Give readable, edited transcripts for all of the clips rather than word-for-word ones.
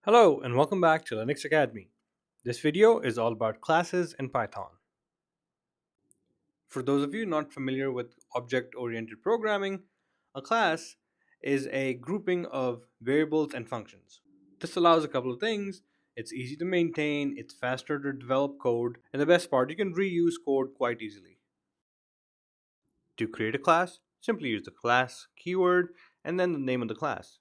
Hello and welcome back to Linux Academy. This video is all about classes in Python. For those of you not familiar with object-oriented programming, a class is a grouping of variables and functions. This allows a couple of things. It's easy to maintain, it's faster to develop code, and the best part, you can reuse code quite easily. To create a class, simply use the class keyword and then the name of the class.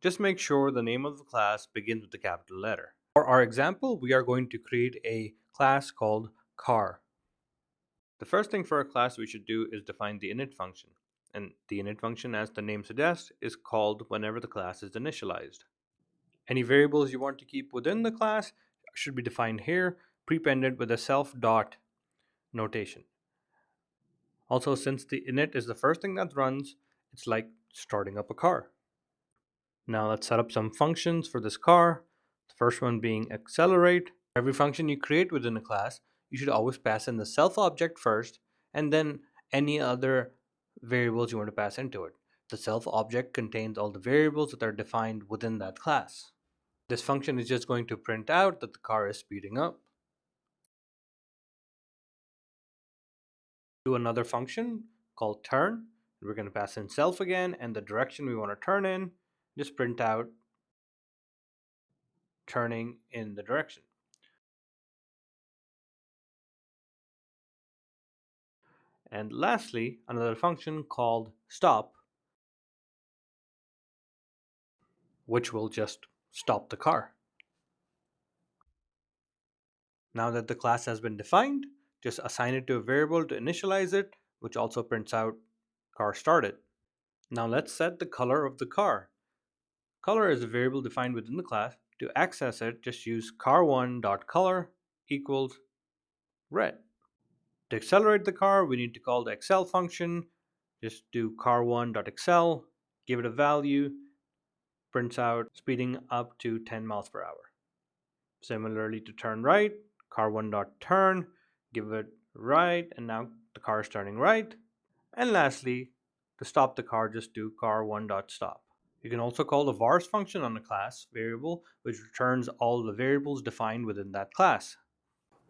Just make sure the name of the class begins with a capital letter. For our example, we are going to create a class called car. The first thing for a class we should do is define the init function. And the init function, as the name suggests, is called whenever the class is initialized. Any variables you want to keep within the class should be defined here, prepended with a self dot notation. Also, since the init is the first thing that runs, it's like starting up a car. Now let's set up some functions for this car. The first one being accelerate. Every function you create within a class, you should always pass in the self object first and then any other variables you want to pass into it. The self object contains all the variables that are defined within that class. This function is just going to print out that the car is speeding up. Do another function called turn. We're going to pass in self again and the direction we want to turn in. Just print out turning in the direction. And lastly, another function called stop, which will just stop the car. Now that the class has been defined, just assign it to a variable to initialize it, which also prints out car started. Now let's set the color of the car. Color is a variable defined within the class. To access it, just use car1.color equals red. To accelerate the car, we need to call the accel function. Just do car1.accel, give it a value, prints out speeding up to 10 miles per hour. Similarly to turn right, car1.turn, give it right, and now the car is turning right. And lastly, to stop the car, just do car1.stop. You can also call the vars function on a class variable, which returns all the variables defined within that class.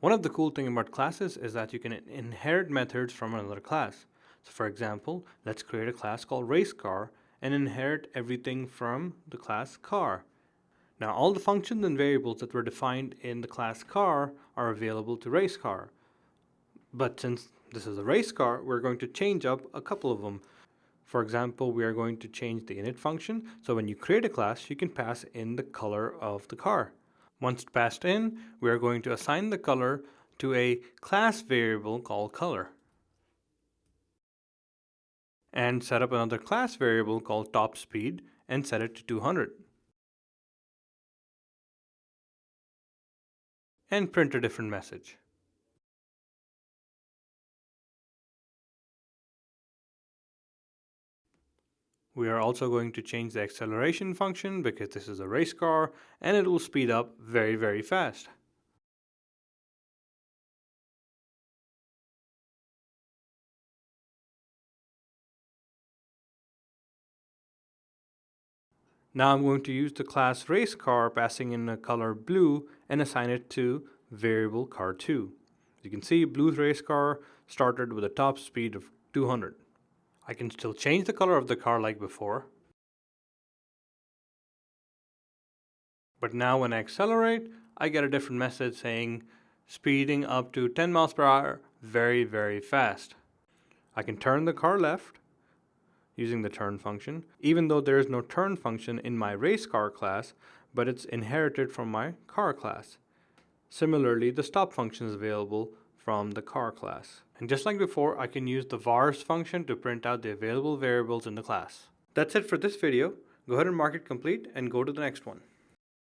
One of the cool things about classes is that you can inherit methods from another class. So for example, let's create a class called racecar and inherit everything from the class car. Now all the functions and variables that were defined in the class car are available to racecar. But since this is a race car, we're going to change up a couple of them. For example, we are going to change the init function, so when you create a class, you can pass in the color of the car. Once passed in, we are going to assign the color to a class variable called color. And set up another class variable called top speed and set it to 200. And print a different message. We are also going to change the acceleration function because this is a race car and it will speed up very, very fast. Now I'm going to use the class race car, passing in a color blue and assign it to variable car2. As you can see, blue race car started with a top speed of 200. I can still change the color of the car like before. But now when I accelerate, I get a different message saying speeding up to 10 miles per hour very, very fast. I can turn the car left using the turn function, even though there is no turn function in my race car class, but it's inherited from my car class. Similarly, the stop function is available from the car class. And just like before, I can use the vars function to print out the available variables in the class. That's it for this video. Go ahead and mark it complete and go to the next one.